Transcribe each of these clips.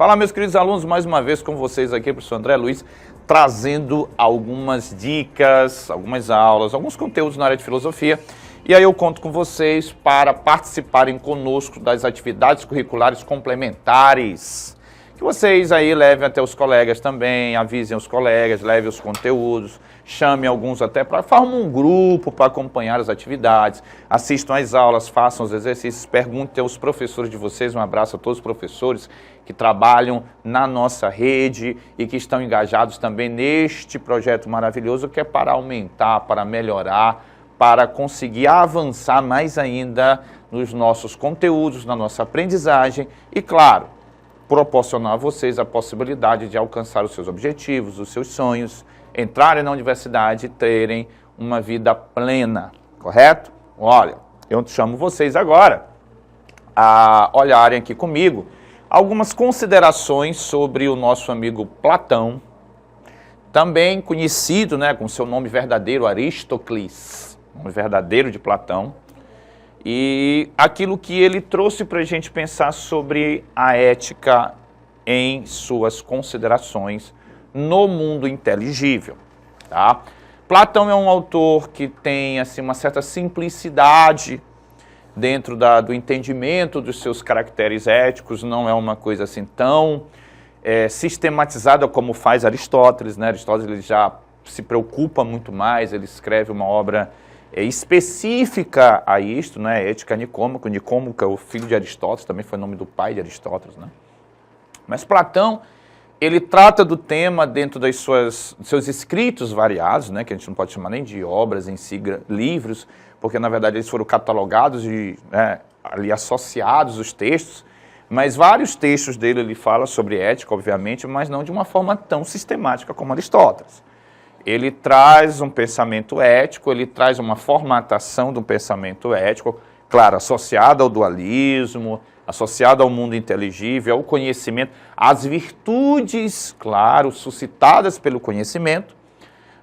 Fala, meus queridos alunos, mais uma vez com vocês aqui, professor André Luiz, trazendo algumas dicas, algumas aulas, alguns conteúdos na área de filosofia. E aí eu conto com vocês para participarem conosco das atividades curriculares complementares. Que vocês aí levem até os colegas também, avisem os colegas, levem os conteúdos, chamem alguns até para formar um grupo para acompanhar as atividades, assistam às aulas, façam os exercícios, perguntem aos professores de vocês. Um abraço a todos os professores que trabalham na nossa rede e que estão engajados também neste projeto maravilhoso que é para aumentar, para melhorar, para conseguir avançar mais ainda nos nossos conteúdos, na nossa aprendizagem e, claro, proporcionar a vocês a possibilidade de alcançar os seus objetivos, os seus sonhos, entrarem na universidade e terem uma vida plena, correto? Olha, eu chamo vocês agora a olharem aqui comigo algumas considerações sobre o nosso amigo Platão, também conhecido, com seu nome verdadeiro, Aristócles, nome verdadeiro de Platão, e aquilo que ele trouxe para a gente pensar sobre a ética em suas considerações no mundo inteligível. Tá? Platão é um autor que tem assim, uma certa simplicidade dentro do entendimento dos seus caracteres éticos, não é uma coisa assim tão sistematizada como faz Aristóteles. Aristóteles ele já se preocupa muito mais, ele escreve uma obra específica a isto, Ética Nicômaco. Nicômaco é o filho de Aristóteles, também foi o nome do pai de Aristóteles. Mas Platão, ele trata do tema dentro dos seus escritos variados, que a gente não pode chamar nem de obras em si, livros, porque na verdade eles foram catalogados e ali associados os textos, mas vários textos dele ele fala sobre ética, obviamente, mas não de uma forma tão sistemática como Aristóteles. Ele traz um pensamento ético, ele traz uma formatação do pensamento ético, claro, associado ao dualismo, associado ao mundo inteligível, ao conhecimento, às virtudes, claro, suscitadas pelo conhecimento,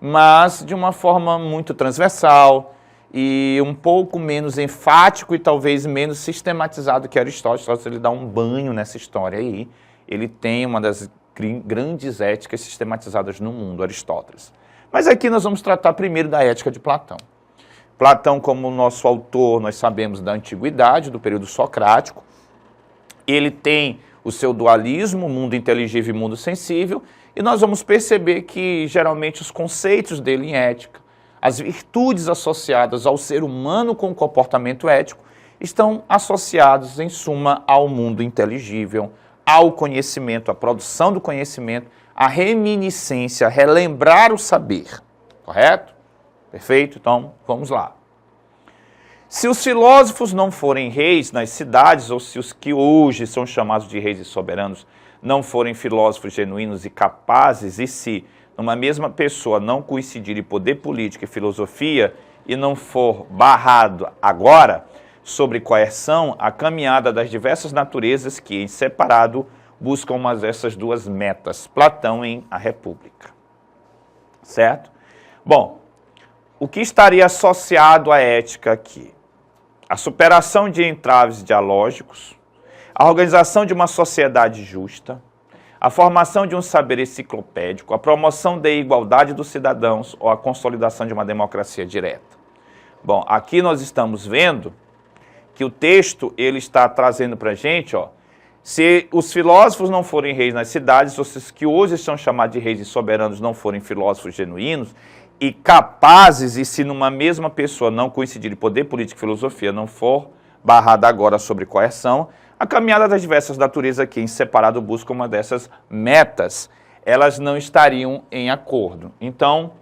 mas de uma forma muito transversal e um pouco menos enfático e talvez menos sistematizado que Aristóteles. Ele dá um banho nessa história aí. Ele tem uma das grandes éticas sistematizadas no mundo, Aristóteles. Mas aqui nós vamos tratar primeiro da ética de Platão. Platão, como nosso autor, nós sabemos da antiguidade, do período socrático, ele tem o seu dualismo, mundo inteligível e mundo sensível, e nós vamos perceber que geralmente os conceitos dele em ética, as virtudes associadas ao ser humano com o comportamento ético, estão associados, em suma, ao mundo inteligível, ao conhecimento, à produção do conhecimento, à reminiscência, relembrar o saber, correto? Perfeito? Então, vamos lá. Se os filósofos não forem reis nas cidades, ou se os que hoje são chamados de reis e soberanos não forem filósofos genuínos e capazes, e se numa mesma pessoa não coincidirem poder político e filosofia, e não for barrado agora sobre coerção a caminhada das diversas naturezas que, em separado, buscam uma dessas duas metas. Platão em A República. Certo? Bom, o que estaria associado à ética aqui? A superação de entraves dialógicos, a organização de uma sociedade justa, a formação de um saber enciclopédico, a promoção da igualdade dos cidadãos ou a consolidação de uma democracia direta. Bom, aqui nós estamos vendo que o texto ele está trazendo para a gente, se os filósofos não forem reis nas cidades, ou se os que hoje são chamados de reis e soberanos não forem filósofos genuínos e capazes, e se numa mesma pessoa não coincidirem poder político e filosofia, não for barrada agora sobre coerção, a caminhada das diversas naturezas aqui em separado busca uma dessas metas, elas não estariam em acordo. Então,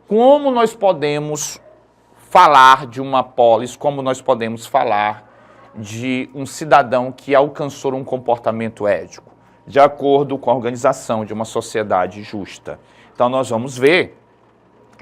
como nós podemos falar de uma polis, como nós podemos falar de um cidadão que alcançou um comportamento ético, de acordo com a organização de uma sociedade justa? Então, nós vamos ver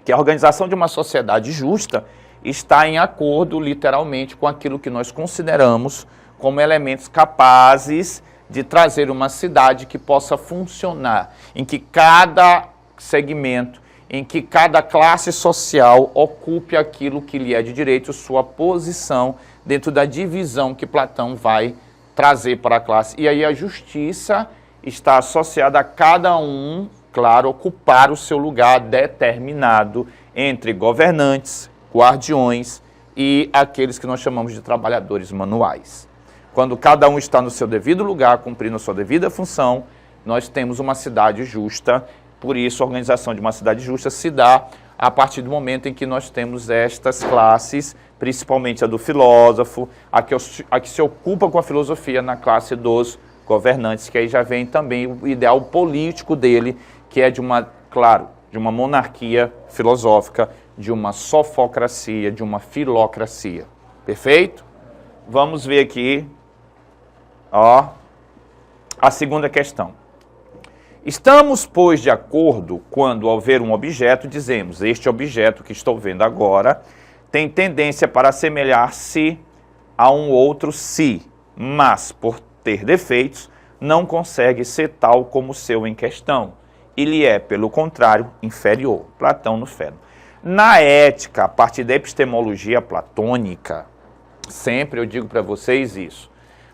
que a organização de uma sociedade justa está em acordo, literalmente, com aquilo que nós consideramos como elementos capazes de trazer uma cidade que possa funcionar, em que cada segmento, em que cada classe social ocupe aquilo que lhe é de direito, sua posição dentro da divisão que Platão vai trazer para a classe. E aí a justiça está associada a cada um, claro, ocupar o seu lugar determinado entre governantes, guardiões e aqueles que nós chamamos de trabalhadores manuais. Quando cada um está no seu devido lugar, cumprindo a sua devida função, nós temos uma cidade justa. Por isso, a organização de uma cidade justa se dá a partir do momento em que nós temos estas classes, principalmente a do filósofo, a que se ocupa com a filosofia na classe dos governantes, que aí já vem também o ideal político dele, que é de uma, claro, de uma monarquia filosófica, de uma sofocracia, de uma filocracia. Perfeito? Vamos ver aqui, ó, a segunda questão. Estamos, pois, de acordo quando, ao ver um objeto, dizemos: este objeto que estou vendo agora tem tendência para assemelhar-se a um outro se, mas, por ter defeitos, não consegue ser tal como o seu em questão. Ele é, pelo contrário, inferior. Platão no Fédon. Na ética, a partir da epistemologia platônica, sempre eu digo para vocês isso,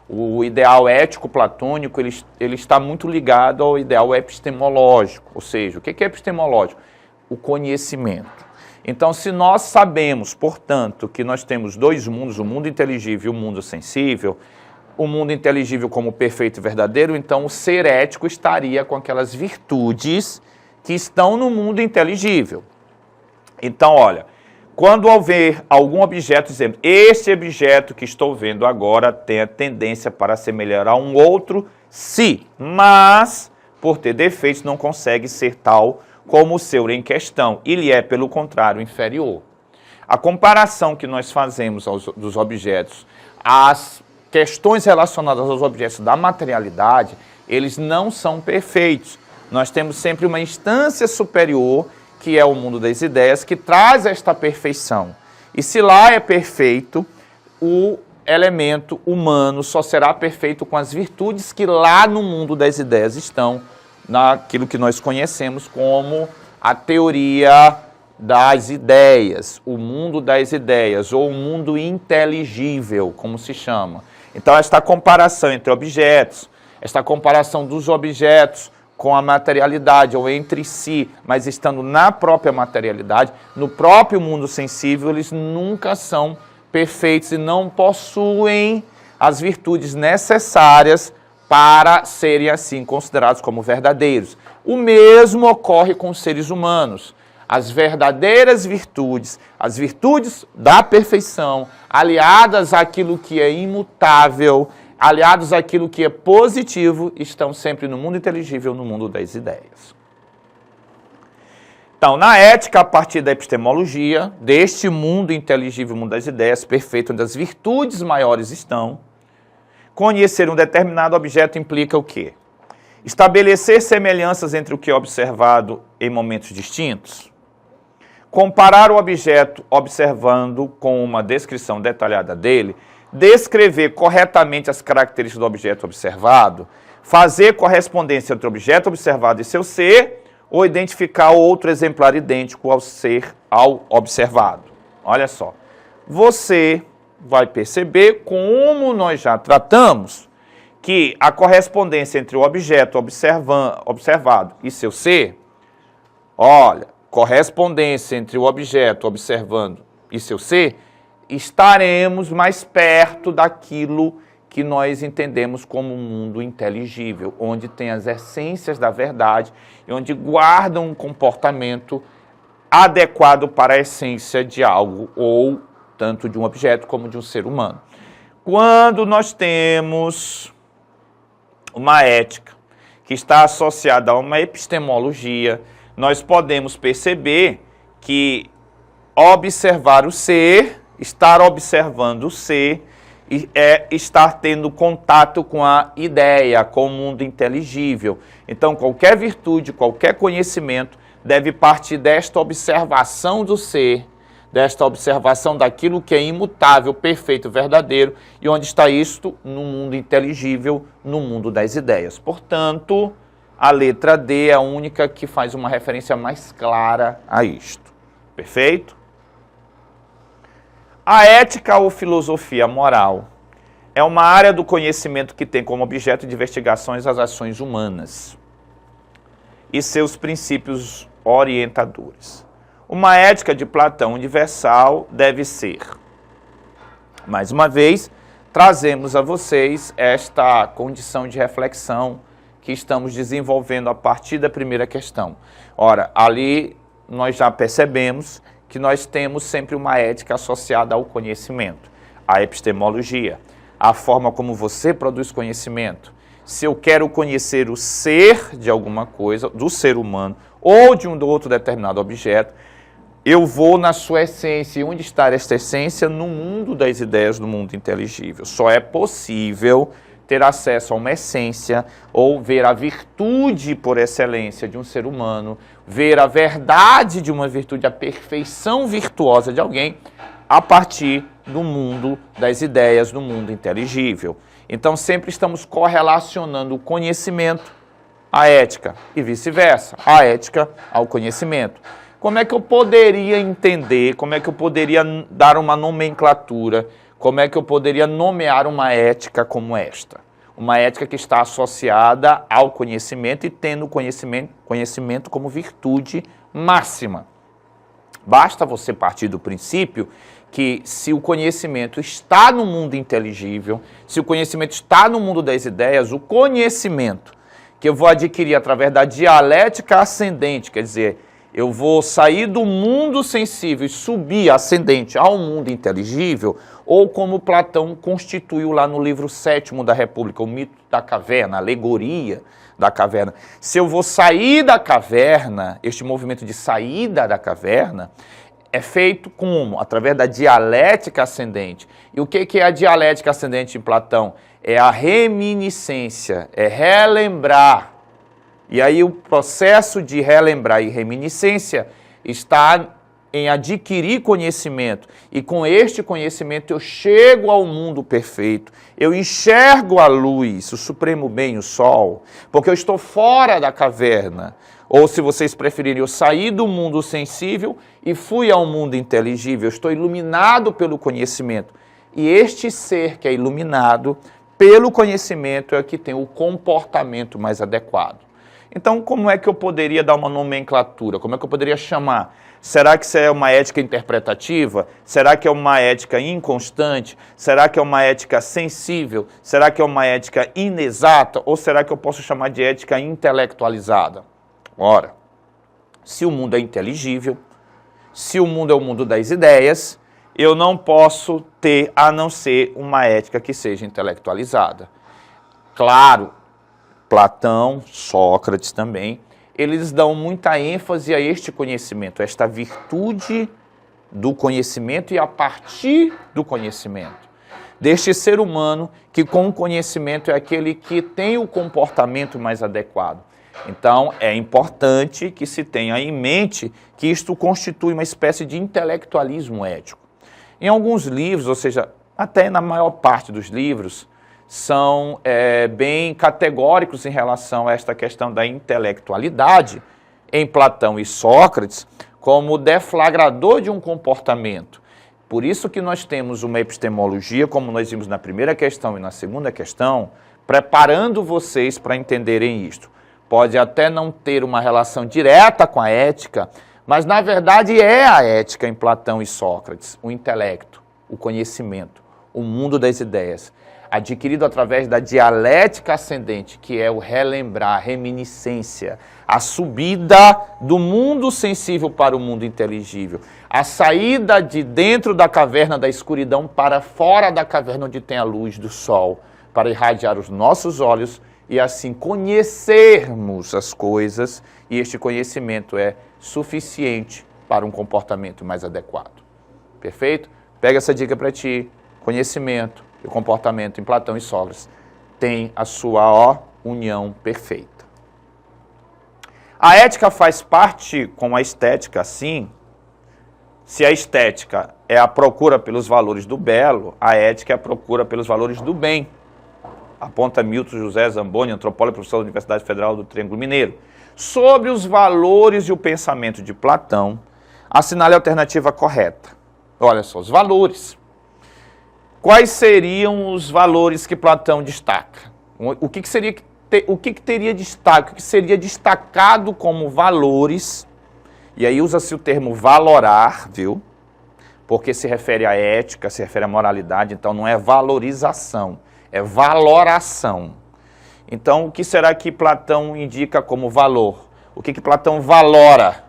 o ideal ético platônico ele está muito ligado ao ideal epistemológico. Ou seja, o que é epistemológico? O conhecimento. Então, se nós sabemos, portanto, que nós temos dois mundos, o mundo inteligível e o mundo sensível, o mundo inteligível como perfeito e verdadeiro, então o ser ético estaria com aquelas virtudes que estão no mundo inteligível. Então, olha, quando ao ver algum objeto, dizemos: este objeto que estou vendo agora tem a tendência para assemelhar a um outro se, mas, por ter defeitos, não consegue ser tal como o seu em questão. Ele é, pelo contrário, inferior. A comparação que nós fazemos dos objetos, as questões relacionadas aos objetos da materialidade, eles não são perfeitos. Nós temos sempre uma instância superior, que é o mundo das ideias, que traz esta perfeição. E se lá é perfeito, o elemento humano só será perfeito com as virtudes que lá no mundo das ideias estão, naquilo que nós conhecemos como a teoria das ideias, o mundo das ideias, ou o mundo inteligível, como se chama. Então, esta comparação entre objetos, esta comparação dos objetos com a materialidade, ou entre si, mas estando na própria materialidade, no próprio mundo sensível, eles nunca são perfeitos e não possuem as virtudes necessárias para serem assim considerados como verdadeiros. O mesmo ocorre com os seres humanos. As verdadeiras virtudes, as virtudes da perfeição, aliadas àquilo que é imutável, aliados àquilo que é positivo, estão sempre no mundo inteligível, no mundo das ideias. Então, na ética, a partir da epistemologia, deste mundo inteligível, mundo das ideias, perfeito, onde as virtudes maiores estão, conhecer um determinado objeto implica o quê? Estabelecer semelhanças entre o que é observado em momentos distintos. Comparar o objeto observando com uma descrição detalhada dele, descrever corretamente as características do objeto observado, fazer correspondência entre o objeto observado e seu ser, ou identificar outro exemplar idêntico ao ser ao observado. Olha só, você vai perceber, como nós já tratamos, que a correspondência entre o objeto observado e seu ser, olha, correspondência entre o objeto observando e seu ser, estaremos mais perto daquilo que nós entendemos como um mundo inteligível, onde tem as essências da verdade e onde guardam um comportamento adequado para a essência de algo, ou tanto de um objeto como de um ser humano. Quando nós temos uma ética que está associada a uma epistemologia, nós podemos perceber que observar o ser, estar observando o ser, é estar tendo contato com a ideia, com o mundo inteligível. Então, qualquer virtude, qualquer conhecimento deve partir desta observação do ser, desta observação daquilo que é imutável, perfeito, verdadeiro, e onde está isto? No mundo inteligível, no mundo das ideias. Portanto, a letra D é a única que faz uma referência mais clara a isto. Perfeito? A ética ou filosofia moral é uma área do conhecimento que tem como objeto de investigações as ações humanas e seus princípios orientadores. Uma ética de Platão universal deve ser. Mais uma vez, trazemos a vocês esta condição de reflexão que estamos desenvolvendo a partir da primeira questão. Ora, ali nós já percebemos que nós temos sempre uma ética associada ao conhecimento, à epistemologia, à forma como você produz conhecimento. Se eu quero conhecer o ser de alguma coisa, do ser humano, ou de um outro determinado objeto, eu vou na sua essência. E onde está esta essência? No mundo das ideias, no mundo inteligível. Só é possível ter acesso a uma essência ou ver a virtude por excelência de um ser humano, ver a verdade de uma virtude, a perfeição virtuosa de alguém, a partir do mundo das ideias, do mundo inteligível. Então sempre estamos correlacionando o conhecimento à ética e vice-versa, a ética ao conhecimento. Como é que eu poderia entender, como é que eu poderia dar uma nomenclatura, como é que eu poderia nomear uma ética como esta? Uma ética que está associada ao conhecimento e tendo o conhecimento como virtude máxima. Basta você partir do princípio que se o conhecimento está no mundo inteligível, se o conhecimento está no mundo das ideias, o conhecimento que eu vou adquirir através da dialética ascendente, quer dizer, eu vou sair do mundo sensível e subir ascendente ao mundo inteligível, ou como Platão constituiu lá no livro 7º da República, o mito da caverna, a alegoria da caverna. Se eu vou sair da caverna, este movimento de saída da caverna é feito como? Através da dialética ascendente. E o que é a dialética ascendente em Platão? É a reminiscência, é relembrar. E aí o processo de relembrar e reminiscência está em adquirir conhecimento. E com este conhecimento eu chego ao mundo perfeito. Eu enxergo a luz, o supremo bem, o sol, porque eu estou fora da caverna. Ou, se vocês preferirem, eu saí do mundo sensível e fui ao mundo inteligível. Eu estou iluminado pelo conhecimento. E este ser que é iluminado pelo conhecimento é o que tem o comportamento mais adequado. Então, como é que eu poderia dar uma nomenclatura? Como é que eu poderia chamar? Será que isso é uma ética interpretativa? Será que é uma ética inconstante? Será que é uma ética sensível? Será que é uma ética inexata? Ou será que eu posso chamar de ética intelectualizada? Ora, se o mundo é inteligível, se o mundo é o mundo das ideias, eu não posso ter a não ser uma ética que seja intelectualizada. Claro, Platão, Sócrates também, eles dão muita ênfase a este conhecimento, a esta virtude do conhecimento e a partir do conhecimento. Deste ser humano que com o conhecimento é aquele que tem o comportamento mais adequado. Então, é importante que se tenha em mente que isto constitui uma espécie de intelectualismo ético. Em alguns livros, ou seja, até na maior parte dos livros, são bem categóricos em relação a esta questão da intelectualidade em Platão e Sócrates como deflagrador de um comportamento. Por isso que nós temos uma epistemologia, como nós vimos na primeira questão e na segunda questão, preparando vocês para entenderem isto. Pode até não ter uma relação direta com a ética, mas na verdade é a ética em Platão e Sócrates, o intelecto, o conhecimento, o mundo das ideias, adquirido através da dialética ascendente, que é o relembrar, a reminiscência, a subida do mundo sensível para o mundo inteligível, a saída de dentro da caverna da escuridão para fora da caverna onde tem a luz do sol, para irradiar os nossos olhos e assim conhecermos as coisas, e este conhecimento é suficiente para um comportamento mais adequado. Perfeito? Pega essa dica para ti, conhecimento e comportamento em Platão e Sócrates tem a sua união perfeita. A ética faz parte com a estética, assim. Se a estética é a procura pelos valores do belo, a ética é a procura pelos valores do bem. Aponta Milton José Zamboni, antropólogo e professor da Universidade Federal do Triângulo Mineiro. Sobre os valores e o pensamento de Platão, assinale a alternativa correta. Olha só, os valores. quais seriam os valores que Platão destaca? O que teria destaque? O que seria destacado como valores? E aí usa-se o termo valorar, viu? Porque se refere à ética, se refere à moralidade, então não é valorização, é valoração. Então, o que será que Platão indica como valor? O que Platão valora?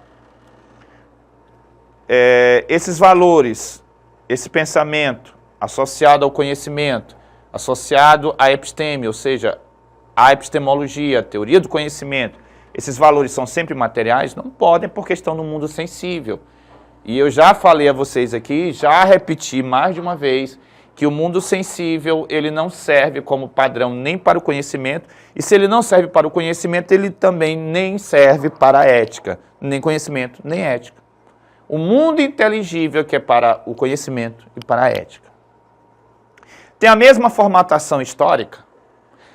Esses valores, esse pensamento associado ao conhecimento, associado à episteme, ou seja, à epistemologia, a teoria do conhecimento, esses valores são sempre materiais? Não podem, porque estão no mundo sensível. E eu já falei a vocês aqui, já repeti mais de uma vez, que o mundo sensível, ele não serve como padrão nem para o conhecimento, e se ele não serve para o conhecimento, ele também nem serve para a ética, nem conhecimento, nem ética. O mundo inteligível que é para o conhecimento e para a ética. Tem a mesma formatação histórica?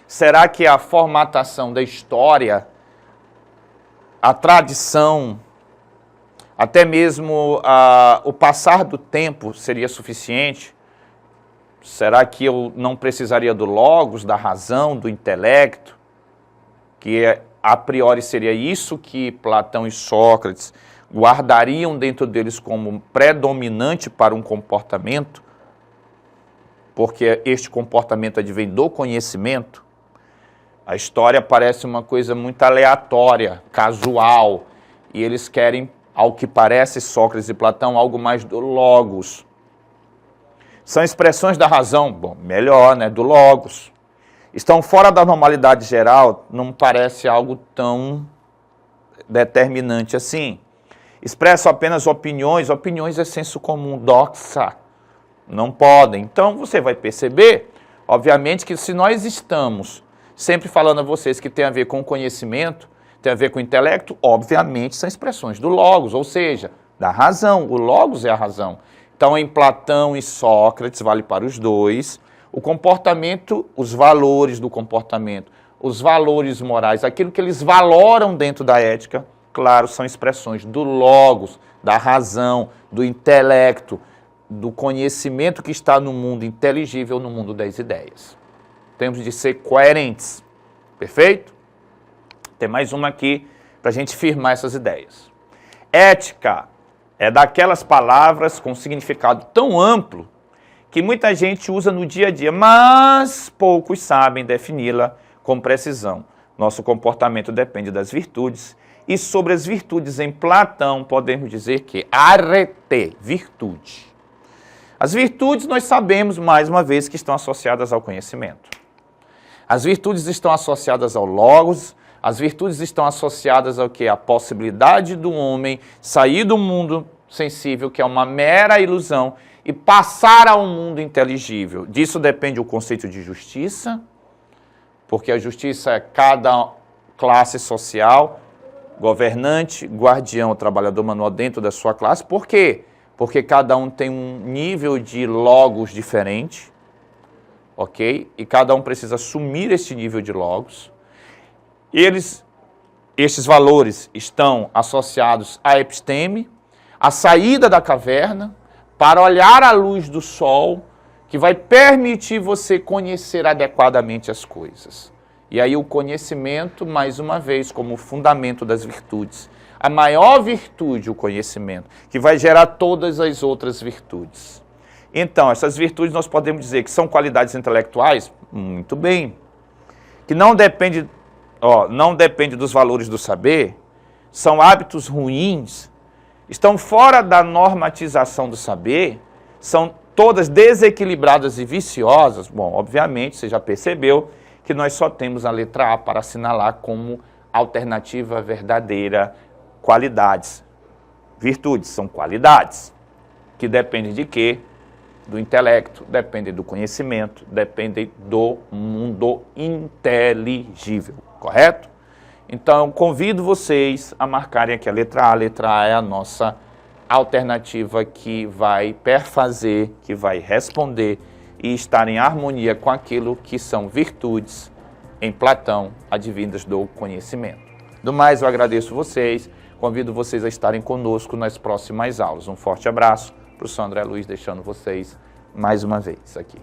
Será que a formatação da história, a tradição, até mesmo o passar do tempo seria suficiente? Será que eu não precisaria do logos, da razão, do intelecto? Que a priori seria isso que Platão e Sócrates guardariam dentro deles como predominante para um comportamento? Porque este comportamento advém do conhecimento? A história parece uma coisa muito aleatória, casual, e eles querem, ao que parece Sócrates e Platão, algo mais do logos. São expressões da razão, bom, melhor, né, do logos. Estão fora da normalidade geral, não parece algo tão determinante assim. Expressam apenas opiniões é senso comum, doxa, não podem. Então você vai perceber, obviamente, que se nós estamos sempre falando a vocês que tem a ver com o conhecimento, tem a ver com o intelecto, obviamente são expressões do logos, ou seja, da razão. O logos é a razão. Então, em Platão e Sócrates, vale para os dois, o comportamento, os valores do comportamento, os valores morais, aquilo que eles valoram dentro da ética, claro, são expressões do logos, da razão, do intelecto, do conhecimento que está no mundo inteligível, no mundo das ideias. Temos de ser coerentes, perfeito? Tem mais uma aqui para a gente firmar essas ideias. Ética é daquelas palavras com significado tão amplo que muita gente usa no dia a dia, mas poucos sabem defini-la com precisão. Nosso comportamento depende das virtudes, e sobre as virtudes em Platão podemos dizer que arete, virtude. As virtudes nós sabemos, mais uma vez, que estão associadas ao conhecimento. As virtudes estão associadas ao logos, as virtudes estão associadas ao que? A possibilidade do homem sair do mundo sensível, que é uma mera ilusão, e passar ao mundo inteligível. Disso depende o conceito de justiça, porque a justiça é cada classe social, governante, guardião, trabalhador manual dentro da sua classe. Por quê? Porque cada um tem um nível de logos diferente, ok? E cada um precisa assumir esse nível de logos. Estes valores estão associados à episteme, à saída da caverna, para olhar a luz do sol, que vai permitir você conhecer adequadamente as coisas. E aí o conhecimento, mais uma vez, como fundamento das virtudes. A maior virtude, o conhecimento, que vai gerar todas as outras virtudes. Então, essas virtudes nós podemos dizer que são qualidades intelectuais? Muito bem. Que não depende dos valores do saber, são hábitos ruins, estão fora da normatização do saber, são todas desequilibradas e viciosas. Bom, obviamente, você já percebeu que nós só temos a letra A para assinalar como alternativa verdadeira qualidades. Virtudes são qualidades, que dependem de quê? Do intelecto, dependem do conhecimento, dependem do mundo inteligível, correto? Então, convido vocês a marcarem aqui a letra A. A letra A é a nossa alternativa que vai perfazer, que vai responder e estar em harmonia com aquilo que são virtudes em Platão, advindas do conhecimento. Do mais, eu agradeço vocês, convido vocês a estarem conosco nas próximas aulas. Um forte abraço, professor André Luiz, deixando vocês mais uma vez aqui.